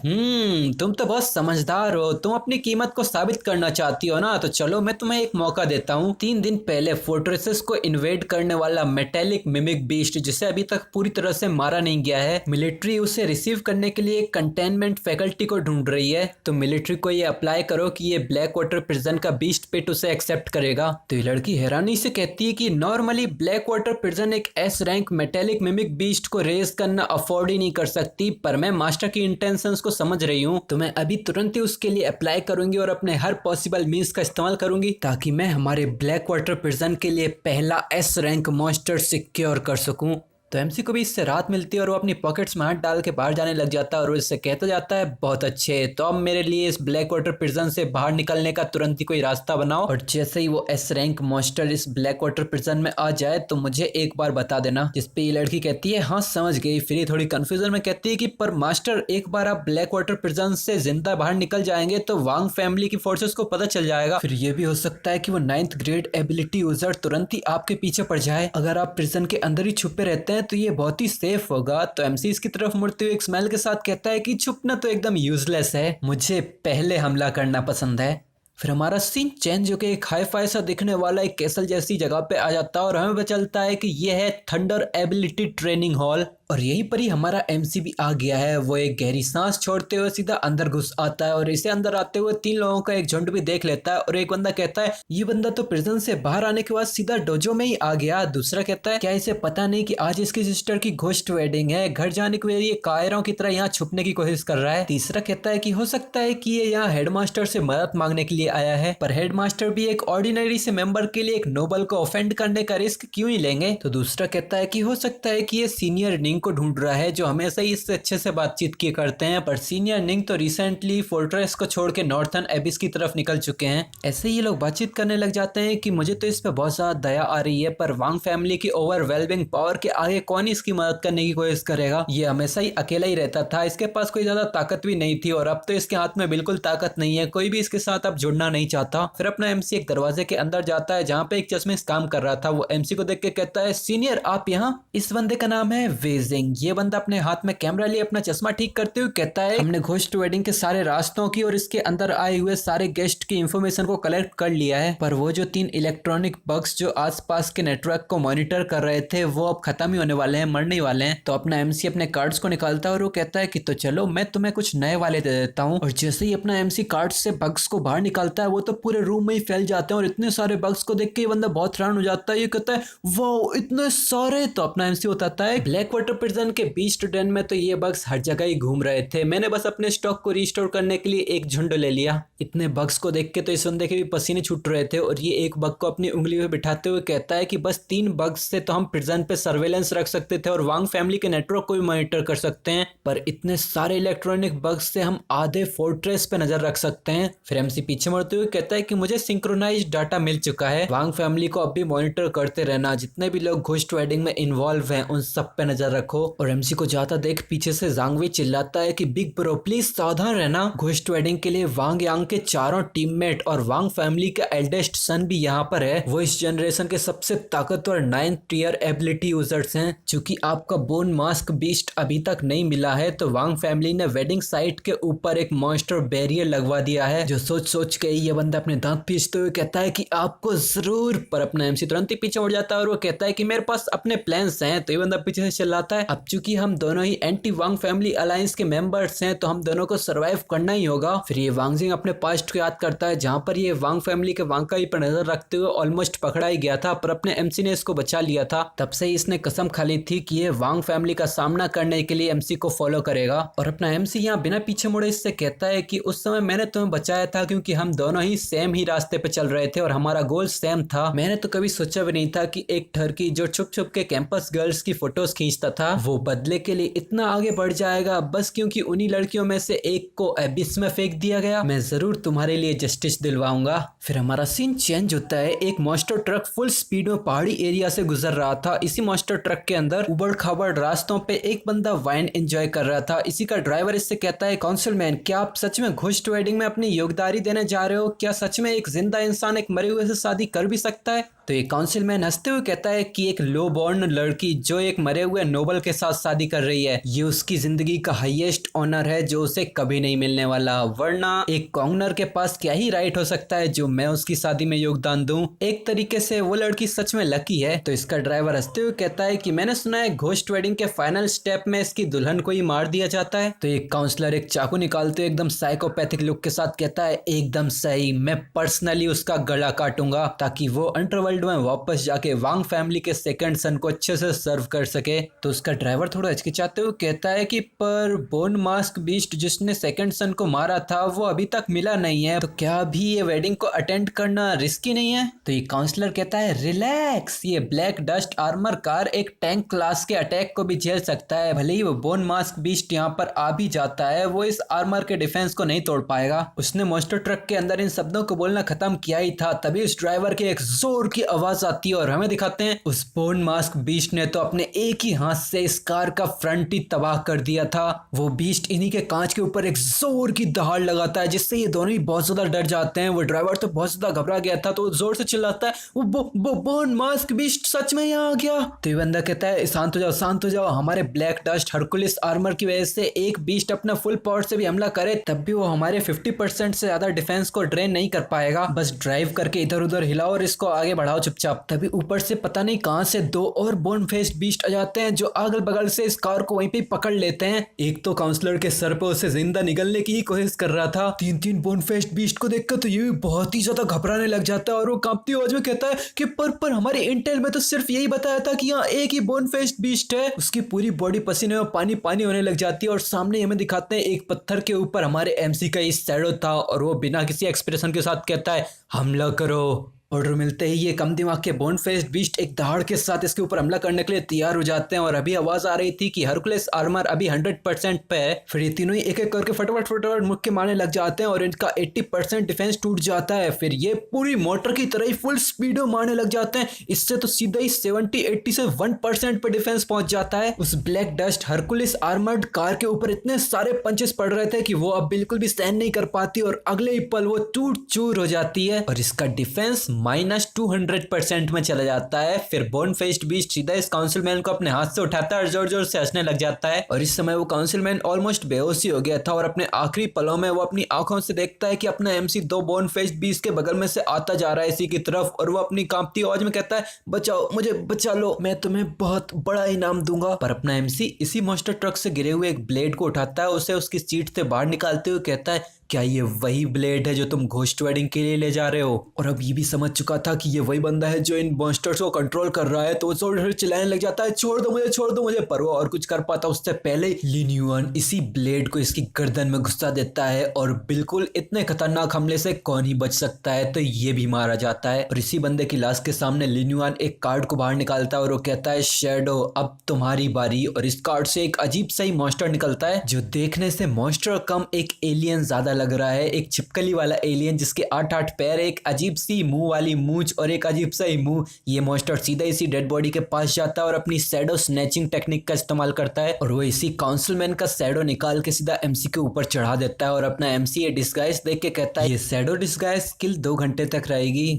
तुम तो बहुत समझदार हो, तुम अपनी कीमत को साबित करना चाहती हो ना, तो चलो मैं तुम्हें एक मौका देता हूँ। 3 दिन पहले फोर्ट्रेसेस को इन्वेड करने वाला मेटेलिक मिमिक बीस्ट जिसे अभी तक पूरी तरह से मारा नहीं गया है, मिलिट्री उसे रिसीव करने के लिए एक कंटेनमेंट फैकल्टी को ढूंढ रही है। तो मिलिट्री को ये अप्लाई करो कि ये ब्लैक वाटर प्रिजन का बीस्ट पेट उसे एक्सेप्ट करेगा। तो ये लड़की हैरानी से कहती है कि नॉर्मली ब्लैक वाटर प्रिजन एक S rank metallic mimic beast को रेज करना अफोर्ड ही नहीं कर सकती, पर मैं मास्टर की इंटेंशंस को समझ रही हूँ, तो मैं अभी तुरंत ही उसके लिए अप्लाई करूंगी और अपने हर पॉसिबल मीन्स का इस्तेमाल करूंगी ताकि मैं हमारे ब्लैक वाटर प्रिजन के लिए पहला एस रैंक मॉन्स्टर सिक्योर कर सकूं। तो एमसी को भी इससे राहत मिलती है और वो अपनी पॉकेट्स में हाथ डाल के बाहर जाने लग जाता है और वो इससे कहता जाता है, बहुत अच्छे, तो अब मेरे लिए इस ब्लैक वाटर प्रिजन से बाहर निकलने का तुरंत ही कोई रास्ता बनाओ और जैसे ही वो एस रैंक मॉन्स्टर इस ब्लैक वाटर प्रिजन में आ जाए तो मुझे एक बार बता देना। जिसपे ये लड़की कहती है, हाँ समझ गई। फिर ये थोड़ी कंफ्यूजन में कहती है कि पर मास्टर एक बार आप ब्लैक वाटर प्रिजन से जिंदा बाहर निकल जाएंगे तो वांग फैमिली की फोर्सेस को पता चल जाएगा, फिर ये भी हो सकता है कि वो 9th ग्रेड एबिलिटी यूजर तुरंत ही आपके पीछे पड़ जाए। अगर आप प्रिजन के अंदर ही छुपे रहते हैं तो ये बहुत ही सेफ होगा। तो एमसी इसकी तरफ मुड़ते हुए एक स्माइल के साथ कहता है कि छुपना तो एकदम यूजलेस है, मुझे पहले हमला करना पसंद है। फिर हमारा सीन चेंज होकर एक हाई फाई सा दिखने वाला एक कैसल जैसी जगह पे आ जाता है और हमें पता चलता है कि यह है थंडर एबिलिटी ट्रेनिंग हॉल। और यहीं पर ही हमारा एमसी भी आ गया है। वो एक गहरी सांस छोड़ते हुए सीधा अंदर घुस आता है और इसे अंदर आते हुए 3 लोगों का एक झुंड भी देख लेता है। और एक बंदा कहता है ये बंदा तो प्रिजन से बाहर आने के बाद सीधा डोजो में ही आ गया। दूसरा कहता है क्या इसे पता नहीं कि आज इसकी सिस्टर की घोस्ट वेडिंग है, घर जाने के लिए ये कायरों की तरह यहाँ छुपने की कोशिश कर रहा है। तीसरा कहता है कि हो सकता है कि ये यहाँ हेडमास्टर से मदद मांगने के लिए आया है, पर हेडमास्टर भी एक ऑर्डिनरी से मेंबर के लिए एक नोबल को ऑफेंड करने का रिस्क क्यों ही लेंगे। तो दूसरा कहता है कि हो सकता है कि ये सीनियर निंग को ढूंढ रहा है जो हमेशा ही इससे अच्छे से बातचीत किए करते हैं, पर सीनियर निंग तो रिसेंटली फोर्ट्रेस को छोड़ के नॉर्थर्न एबिस की तरफ निकल चुके हैं। ऐसे ही ये लोग बातचीत करने लग जाते हैं कि मुझे तो इस पे बहुत ज्यादा दया आ रही है, पर वांग फैमिली की ओवरवेलमिंग पावर के आगे कौन इसकी मदद करने की कोशिश करेगा। ये हमेशा ही अकेला ही रहता था, इसके पास कोई ज्यादा ताकत भी नहीं थी और अब तो इसके हाथ में बिल्कुल ताकत नहीं है, कोई भी इसके साथ अब जुड़ना नहीं चाहता। फिर अपना एमसी एक दरवाजे के अंदर जाता है जहाँ पे एक चश्मिश काम कर रहा था। वो एमसी को देख के कहता है सीनियर आप यहाँ। इस बंदे का नाम है वेजिंग। ये बंदा अपने हाथ में कैमरा लिए अपना चश्मा ठीक करते हुए कहता है हमने घोस्ट वेडिंग के सारे रास्तों की और इसके अंदर आए हुए सारे गेस्ट की इंफॉर्मेशन को कलेक्ट कर लिया है, पर वो जो 3 इलेक्ट्रॉनिक बग्स जो आसपास के नेटवर्क को मॉनिटर कर रहे थे वो अब खत्म ही होने वाले हैं, मरने ही वाले हैं। तो अपना एमसी अपने कार्ड्स को निकालता है और वो कहता है कि तो चलो मैं तुम्हें कुछ नए वाले दे देता हूँ। और जैसे ही अपना एमसी कार्ड से बग्स को बाहर निकालता है वो तो पूरे रूम में ही फैल जाते हैं और इतने सारे बग्स को देख के ये बंदा बहुत हैरान हो जाता है। ये कहता है वाओ इतने सारे। तो अपना एमसी बताता है ब्लैक वाटर प्रिजन के बीस्ट डेन में तो ये बग्स हर जगह ही घूम रहे थे, मैंने बस अपने स्टॉक को रिस्टोर करने के लिए एक झुंड ले लिया। इतने बग्स को देख के तो इस बंदे के भी पसीने छूट रहे थे और ये एक बग को अपनी उंगली में बिठाते हुए कहता है कि बस 3 बग्स से तो हम प्रिजन पे सर्वेलेंस रख सकते थे और वांग फैमिली के नेटवर्क को भी मॉनिटर कर सकते हैं, पर इतने सारे इलेक्ट्रॉनिक बग्स से हम आधे फोर्ट्रेस पे नजर रख सकते हैं। फिर एमसी पीछे मुड़ते हुए कहता है कि मुझे सिंक्रोनाइज्ड डाटा मिल चुका है, वांग फैमिली को अब भी मॉनिटर करते रहना, जितने भी लोग घोस्ट वेडिंग में इन्वॉल्व हैं उन सब पे नजर रखो। और एमसी को जाता देख पीछे से जांगवी चिल्लाता है कि बिग ब्रो प्लीज सावधान रहना, घोस्ट वेडिंग के लिए वांग यांग के चारों टीममेट और वांग फैमिली का एल्डेस्ट सन भी यहाँ पर है। वो इस जनरेशन के सबसे ताकतवर 9th टियर एबिलिटी यूजर्स हैं। चूंकि आपका बोन मास्क बीस्ट अभी तक नहीं मिला है तो वांग फैमिली ने वेडिंग साइट के ऊपर एक मॉन्स्टर बैरियर लगवा दिया है, जो सोच सोच के ये बंदा अपने दांत पीसते हुए कहता है कि आपको जरूर। पर अपना एमसी तुरंत ही पीछे उड़ जाता है और वो कहता है कि मेरे पास अपने प्लान्स हैं। तो ये बंदा पीछे से चिल्लाता है अब चूंकि हम दोनों ही एंटी वांग फैमिली अलायंस के मेंबर्स हैं तो हम दोनों को सरवाइव करना ही होगा। फिर ये वांगजिंग अपने पास्ट को याद करता है जहां पर ये वांग फैमिली के वांकाई पर नजर रखते हुए ऑलमोस्ट पकड़ा ही गया था, पर अपने एमसी ने इसको बचा लिया था। तब से ही इसने कसम खा ली थी कि ये वांग फैमिली का सामना करने के लिए एमसी को फॉलो करेगा। और अपना एमसी यहाँ बिना पीछे मुड़े इससे कहता है कि उस समय मैंने तुम्हें बचाया था क्योंकि हम दोनों ही सेम ही रास्ते पे चल रहे थे और हमारा गोल सेम था। मैंने तो कभी सोचा भी नहीं था कि एक ठरकी जो छुप छुप के कैंपस गर्ल्स की फोटोज खींचता था वो बदले के लिए इतना आगे बढ़ जाएगा बस क्योंकि उन्हीं लड़कियों में से एक को एबिस में फेंक दिया गया। मैं जरूर तुम्हारे लिए जस्टिस दिलवाऊंगा। फिर हमारा सीन चेंज होता है। एक मॉन्स्टर ट्रक फुल स्पीड में पहाड़ी एरिया से गुजर रहा था। इसी मॉन्स्टर ट्रक के अंदर उबड़ खाबड़ रास्तों पे एक बंदा वाइन एंजॉय कर रहा था। इसी का ड्राइवर इससे कहता है काउंसिलमैन क्या आप सच में घोस्ट वेडिंग में अपनी योगदारी देने जा रहे हो? क्या सच में एक जिंदा इंसान एक मरे हुए से शादी कर भी सकता है? तो ये काउंसिलमैन हंसते हुए कहता है कि एक लो बॉर्न लड़की जो एक मरे हुए नोबल के साथ शादी कर रही है ये उसकी जिंदगी का हाईएस्ट ऑनर है जो उसे कभी नहीं मिलने वाला, वरना एक कॉन्गनर के पास क्या ही राइट हो सकता है जो मैं उसकी शादी में योगदान दूं। एक तरीके से वो लड़की सच में लकी है। तो इसका ड्राइवर हंसते हुए कहता है कि मैंने सुना है घोस्ट वेडिंग के फाइनल स्टेप में इसकी दुल्हन को ही मार दिया जाता है। तो एक काउंसलर एक चाकू निकालते हुए एकदम साइकोपैथिक लुक के साथ कहता है एकदम सही, मैं पर्सनली उसका गला काटूंगा ताकि वो अंडरवर्ल्ड में वापस जाके वांग फैमिली के सेकंड सन को अच्छे से सर्व कर सके। तो उसका ड्राइवर थोड़ा हिचकिचाते हुए कहता है कि पर बोन मास्क बीस्ट जिसने सेकंड सन को मारा था वो अभी तक मिला नहीं है, तो क्या अभी ये वेडिंग को अटेंड करना रिस्की नहीं है? तो ये काउंसलर कहता है रिलैक्स, ये ब्लैक डस्ट आर्मर कार एक टैंक क्लास के अटैक को भी झेल सकता है। भले ही वो बोन मास्क बीस्ट यहाँ पर आ भी जाता है वो इस आर्मर के डिफेंस को नहीं तोड़ पाएगा। उसने मॉन्स्टर ट्रक के अंदर इन शब्दों को बोलना खत्म किया ही था तभी उस ड्राइवर के एक जोर की आवाज आती है और हमें दिखाते हैं उस बोन मास्क बीस्ट ने तो अपने एक ही हाथ से इस कार का फ्रंट ही तबाह कर दिया था। वो बीस्ट इन्हीं के कांच के ऊपर एक जोर की दहाड़ लगाता है जिससे ये दोनों ही बहुत ज्यादा डर जाते हैं। वो ड्राइवर तो बहुत ज्यादा घबरा गया था तो जोर से चिल्लाता है वो बोन मास्क बीस्ट सच में यहाँ आ गया। तो ये बंदा कहता है शांत हो जाओ शांत हो जाओ, हमारे ब्लैक डस्ट हरकुलिस आर्मर की वजह से एक बीस्ट अपना फुल पावर से भी हमला करे तब भी वो हमारे 50% से ज्यादा डिफेंस को ड्रेन नहीं कर पाएगा। बस ड्राइव करके इधर उधर हिलाओ और इसको आगे बढ़ाओ बढ़ाओ चुपचाप। तभी ऊपर से पता नहीं कहां से दो और बोन फेस्ड बीस्ट आ जाते हैं जो अगल बगल से इस कार को वहीं पे पकड़ लेते हैं। एक तो काउंसलर के सर पे उसे जिंदा निकलने की ही कोशिश कर रहा था। तीन तीन बोन फेस्ड बीस्ट को देखकर तो ये भी बहुत ही ज्यादा घबराने लग जाता है और वो कांपती आवाज में कहता है कि पर हमारे इंटेल में तो सिर्फ यही बताया था कि यहाँ एक ही बोन फेस्ड बीस्ट है। उसकी पूरी बॉडी पसीने में पानी पानी होने लग जाती है और सामने हमें दिखाते हैं एक पत्थर के ऊपर हमारे एमसी का इस शैडो था और वो बिना किसी एक्सप्रेशन के साथ कहता है हमला करो। ऑर्डर मिलते ही ये कम दिमाग के बोन फेस्ड बीस्ट एक दहाड़ के साथ इसके ऊपर हमला करने के लिए तैयार हो जाते हैं और अभी आवाज आ रही थी कि हरकुलेस आर्मर अभी 100% पे है। फिर ये तीनों ही एक एक करके फटाफट मुक्के के मारने लग जाते हैं और इनका 80% डिफेंस टूट जाता है। फिर ये पूरी मोटर की तरह ही फुल स्पीड में मारने लग जाते हैं। इससे तो सीधा ही 70-80 से 1% पे डिफेंस पहुंच जाता है। उस black dust Hercules armoured car के ऊपर इतने सारे पंचेस पड़ रहे थे कि वो अब बिल्कुल भी सहन नहीं कर पाती और अगले ही पल वो टूट चूर हो जाती है और इसका डिफेंस -200% में चला जाता है। फिर बोन फेस्ड बीस्ट सीधा इस काउंसिलमैन को अपने हाथ से उठाता है और जोर जोर से हंसने लग जाता है और इस समय वो काउंसिलमैन ऑलमोस्ट बेहोश ही हो गया था और अपने आखिरी पलों में वो अपनी आंखों से देखता है कि अपना एमसी दो बोन फेस्ड बीस्ट के बगल में से आता जा रहा है इसी की तरफ और वो अपनी कांपती आवाज में कहता है बचाओ मुझे बचा लो, मैं तुम्हें बहुत बड़ा इनाम दूंगा। पर अपना एमसी इसी मॉन्स्टर ट्रक से गिरे हुए एक ब्लेड को उठाता है, उसे उसकी सीट से बाहर निकालते हुए कहता है क्या ये वही ब्लेड है जो तुम घोस्ट वेडिंग के लिए ले जा रहे हो। और अब ये भी समझ चुका था कि ये वही बंदा है जो इन मॉन्स्टर्स को कंट्रोल कर रहा है तो वो जोर चिल्लाने लग जाता है छोड़ दो मुझे। पर वो और कुछ कर पाता उससे पहले लिन युआन इसी ब्लेड को इसकी गर्दन में घुसा देता है और बिल्कुल इतने खतरनाक हमले से कौन ही बच सकता है, तो ये भी मारा जाता है। और इसी बंदे की लाश के सामने लिन युआन एक कार्ड को बाहर निकालता है और वो कहता है शैडो अब तुम्हारी बारी। और इस कार्ड से एक अजीब सा ही मॉन्स्टर निकलता है जो देखने से मॉन्स्टर कम एक एलियन ज्यादा लग रहा है। एक छिपकली वाला एलियन जिसके 8-8 पैर, एक अजीब सी मुंह वाली मूंछ और एक अजीब सा ही मुंह। ये मॉन्स्टर सीधा इसी डेड बॉडी के पास जाता है और अपनी शैडो स्नैचिंग टेक्निक का इस्तेमाल करता है और वो इसी काउंसिलमैन का शैडो निकाल के सीधा एमसी के ऊपर चढ़ा देता है और अपना एमसी ये डिस्गाइज देख के कहता है ये शैडो डिस्गाइज स्किल 2 घंटे तक रहेगी।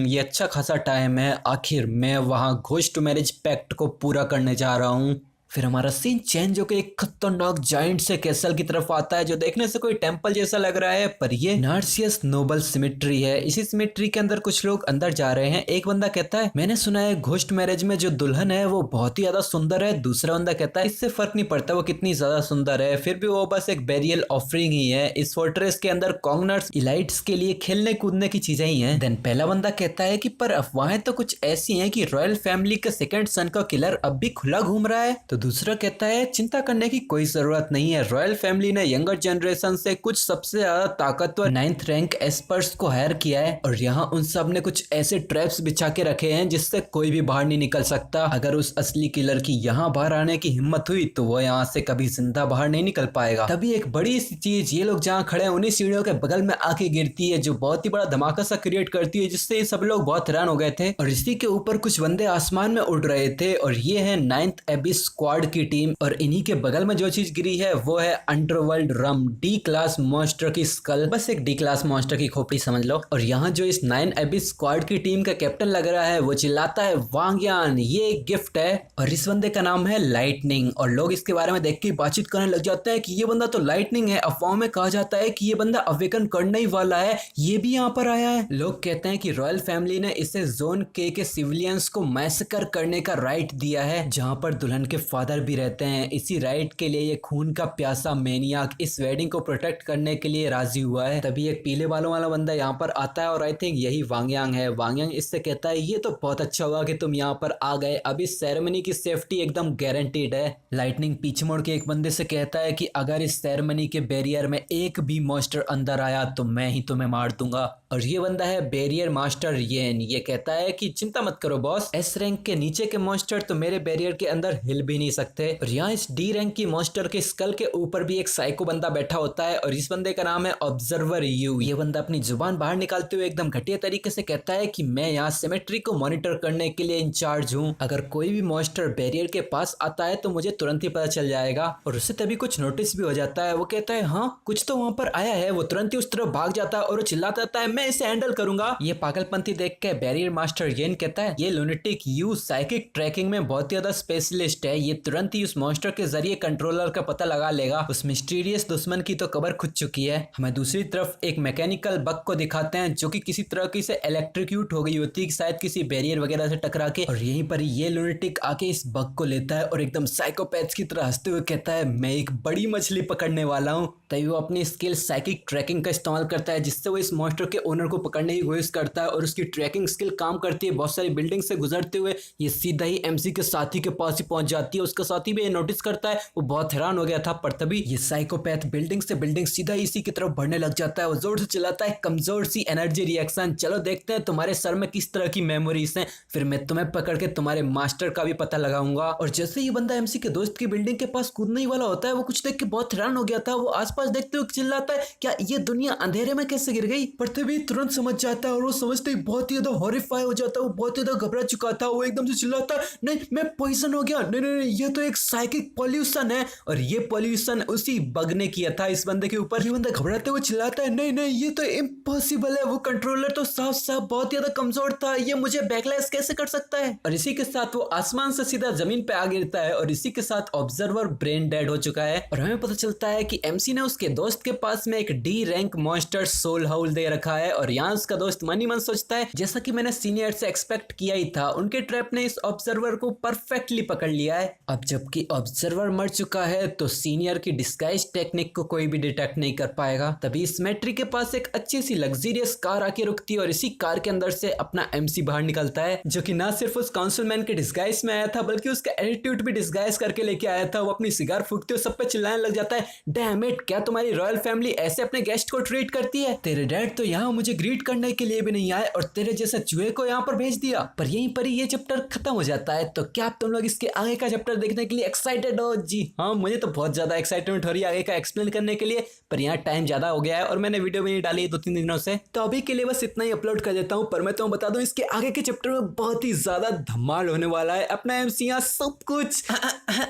ये अच्छा खासा टाइम है, आखिर मैं वहां घोस्ट मैरिज पैक्ट को पूरा करने जा रहा हूँ। फिर हमारा सीन चेंज होकर एक खतरनाक जाइंट से कैसल की तरफ आता है जो देखने से कोई टेंपल जैसा लग रहा है पर ये नार्सियस नोबल सिमेट्री है। इसी सिमेट्री के अंदर कुछ लोग अंदर जा रहे हैं। एक बंदा कहता है मैंने सुना है घोस्ट मैरिज में जो दुल्हन है वो बहुत ही ज्यादा सुंदर है। दूसरा बंदा कहता है इससे फर्क नहीं पड़ता वो कितनी ज्यादा सुंदर है, फिर भी वो बस एक बेरियल ऑफरिंग ही है। इस फोर्ट्रेस के अंदर कॉन्गनर्स इलाइट्स के लिए खेलने कूदने की चीजें ही हैं। देन पहला बंदा कहता है कि पर अफवाहें तो कुछ ऐसी हैं कि रॉयल फैमिली के सेकंड सन का किलर अब भी खुला घूम रहा है। तो दूसरा कहता है चिंता करने की कोई जरूरत नहीं है, रॉयल फैमिली ने यंगर जनरेशन से कुछ सबसे ज्यादा ताकतवर 9th रैंक एस्पर्ट्स को हायर किया है और यहाँ उन सब ने कुछ ऐसे ट्रैप्स बिछा के रखे हैं जिससे कोई भी बाहर नहीं निकल सकता। अगर उस असली किलर की यहाँ बाहर आने की हिम्मत हुई तो वो यहाँ से कभी जिंदा बाहर नहीं निकल पाएगा। तभी एक बड़ी सी चीज ये लोग जहाँ खड़े हैं उन्हीं सीढ़ियों के बगल में आके गिरती है जो बहुत ही बड़ा धमाका सा क्रिएट करती है जिससे सब लोग बहुत हैरान हो गए थे। और इसी के ऊपर कुछ बंदे आसमान में उड़ रहे थे और ये है 9th एबिस स्क्वाड की टीम और इन्हीं के बगल में जो चीज गिरी है वो है अंडरवर्ल्ड रम डी क्लास मॉन्स्टर की स्कल, बस एक डी क्लास मॉन्स्टर की खोपड़ी समझ लो। और यहाँ जो इस 9 एबिस स्क्वाड की टीम का कैप्टन लग रहा है वो चिल्लाता है वांग्यान ये एक गिफ्ट है और इस बंदे का नाम है लाइटनिंग और लोग इसके बारे में देख के बातचीत करने लग जाते हैं कि ये बंदा तो लाइटनिंग है। अफवाह में कहा जाता है कि ये बंदा अवेकन करने ही वाला है, ये भी यहाँ पर आया है। लोग कहते हैं कि रॉयल फैमिली ने इसे जोन के सिविलियंस को मैसेकर करने का राइट दिया है जहाँ पर दुल्हन के फादर भी रहते हैं। इसी राइट के लिए ये खून का प्यासा मैनियाक इस वेडिंग को प्रोटेक्ट करने के लिए राजी हुआ है। तभी एक पीले बालों वाला बंदा यहाँ पर आता है और आई थिंक यही वांगयांग है। वांगयांग इससे कहता है ये तो बहुत अच्छा हुआ कि तुम यहाँ पर आ गए, अब इस सेरेमनी की सेफ्टी एकदम गारंटीड है। लाइटनिंग पीछे मुड़ के एक बंदे से कहता है कि अगर इस सेरेमनी के बैरियर में एक भी मॉन्स्टर अंदर आया तो मैं ही तुम्हें मार दूंगा। और ये बंदा है बैरियर मास्टर येन। ये कहता है कि चिंता मत करो बॉस, एस रैंक के नीचे के मॉन्स्टर तो मेरे बैरियर के अंदर हिल भी नहीं सकते। और यहाँ इस डी रैंक की मॉन्स्टर के स्कल के ऊपर भी एक साइको बंदा बैठा होता है और इस बंदे का नाम है ऑब्जर्वर यू। ये बंदा अपनी जुबान बाहर निकालते हुए एकदम घटिया तरीके से कहता है कि मैं यहाँ सिमेट्री को मॉनिटर करने के लिए इंचार्ज हूँ, अगर कोई भी मॉन्स्टर बैरियर के पास आता है तो मुझे तुरंत ही पता चल जाएगा। और उससे तभी कुछ नोटिस भी हो जाता है। वो कहता है हाँ कुछ तो वहां पर आया है। वो तुरंत ही उस तरफ भाग जाता है और वो चिल्लाता रहता है मैं इसे हैंडल करूंगा। ये पागलपंथी देख के बैरियर मास्टर येन कहता है ये लुनेटिक यू साइकिक ट्रैकिंग में बहुत ही ज्यादा स्पेशलिस्ट है, ये तुरंत ही उस मॉन्स्टर के जरिए कंट्रोलर का पता लगा लेगा। उस मिस्टीरियस दुश्मन की तो कब्र खुद चुकी है। हमें दूसरी तरफ एक मैकेनिकल बग को दिखाते हैं जो कि किसी तरह की से इलेक्ट्रिक्यूट हो गई होती है, शायद किसी बैरियर वगैरह से टकरा के, और यहीं पर ये लुनेटिक आके इस बग को लेता है और एकदम साइकोपैथ की तरह हंसते हुए कहता है मैं एक बड़ी मछली पकड़ने वाला हूँ। तभी वो अपनी स्किल साइकिक ट्रैकिंग का इस्तेमाल करता है जिससे वो इस मॉन्स्टर के ओनर को पकड़ने की कोशिश करता है और उसकी ट्रैकिंग स्किल काम करती है। बहुत सारी बिल्डिंग से गुजरते हुए ये सीधा ही एमसी के साथी के पास ही पहुंच जाती है। उसका साथी भी ये नोटिस करता है, वो बहुत हैरान हो गया था, पर तभी ये साइकोपैथ बिल्डिंग से बिल्डिंग सीधा इसी की तरफ बढ़ने लग जाता है। वो जोर से चिल्लाता है कमजोर सी एनर्जी रिएक्शन, चलो देखते हैं तुम्हारे सर में किस तरह की मेमोरीज हैं, फिर मैं तुम्हें पकड़ के तुम्हारे मास्टर का भी पता लगाऊंगा। और जैसे ही बंदा एमसी के दोस्त की बिल्डिंग के पास कूदने ही वाला होता है, वो कुछ देख के बहुत हैरान हो गया था। वो आसपास देखते हुए चिल्लाता है क्या ये दुनिया अंधेरे में कैसे गिर गई, पर तभी तुरंत समझ जाता है और वो समझते ही बहुत ही ज्यादा हॉरिफाई हो जाता है। वो बहुत ही ज्यादा घबरा चुका था। वो एकदम से चिल्लाता है नहीं मैं पॉइजन हो गया, नहीं नहीं नहीं ये तो एक साइकिक पॉल्यूशन है, और ये पॉल्यूशन उसी बग ने किया था इस बंदे के ऊपर। ये बंदा घबराते हुए चिल्लाता है नहीं नहीं ये तो इम्पॉसिबल है, वो कंट्रोलर तो साफ साफ बहुत ज्यादा कमजोर था, ये मुझे बैकलैश कैसे कर सकता है। और इसी के साथ वो आसमान से सीधा जमीन पे आ गिरता है और इसी के साथ ऑब्जर्वर ब्रेन डेड हो चुका है। और हमें पता चलता है कि एमसी ने उसके दोस्त के पास में एक डी रैंक मॉन्स्टर सोल हाउल दे रखा है, और यहाँ उसका दोस्त मन ही मन सोचता है जैसा कि मैंने सीनियर से एक्सपेक्ट किया ही था, उनके ट्रैप ने इस ऑब्जर्वर को परफेक्टली पकड़ लिया है। अब जबकि ऑब्जर्वर मर चुका है तो सीनियर की डिस्गाइज टेक्निक को कोई भी डिटेक्ट नहीं कर पाएगा। तभी सिमेट्री के पास एक अच्छी सी लग्जरियस कार आके रुकती है और इसी कार के अंदर से अपना एमसी बाहर निकलता है, जो कि ना सिर्फ उस काउंसिलमैन के डिस्गाइज में आया था बल्कि उसका एटीट्यूड भी डिस्गाइज करके लेके आया था। वो अपनी सिगार फूकते हुए सब पे चिल्लाने लग जाता है डैम इट, क्या तुम्हारी रॉयल फैमिली ऐसे अपने गेस्ट को ट्रीट करती है? तेरे डैड तो यहाँ मुझे ग्रीट करने के लिए भी नहीं आए और तेरे जैसे चूहे को यहाँ पर भेज दिया। पर यहीं पर ही ये चैप्टर खत्म हो जाता है। तो क्या तुम लोग इसके आगे का चैप्टर देखने के लिए एक्साइटेड हो? जी हाँ, मुझे तो बहुत ज्यादा एक्साइटमेंट हो रही है आगे का एक्सप्लेन करने के लिए, पर यहाँ टाइम ज्यादा हो गया है और मैंने वीडियो भी नहीं डाली 2-3 दिनों से, तो अभी के लिए बस इतना ही अपलोड कर देता हूँ। पर मैं तुम्हें बता दूं इसके आगे के चैप्टर में बहुत ही ज्यादा धमाल होने वाला है। अपना एमसी यहाँ सब कुछ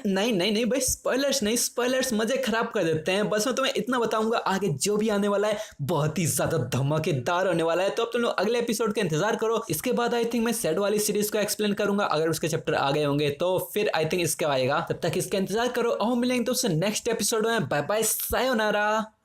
नहीं नहीं नहीं भाई, स्पॉयलर्स नहीं, स्पॉयलर्स मजे खराब कर देते हैं। बस मैं तुम्हें इतना बताऊंगा आगे जो भी आने वाला है बहुत ही ज्यादा धमाकेदार होने वाला है। तो अब तुम लोग अगले एपिसोड का इंतजार करो। इसके बाद आई थिंक मैं सेड वाली सीरीज को एक्सप्लेन करूंगा, अगर उसके चैप्टर आ गए होंगे तो फिर आई थिंक इसका आएगा। तब तक इसका इंतजार करो और मिलेंगे तुमसे नेक्स्ट एपिसोड में। Bye bye, sayonara.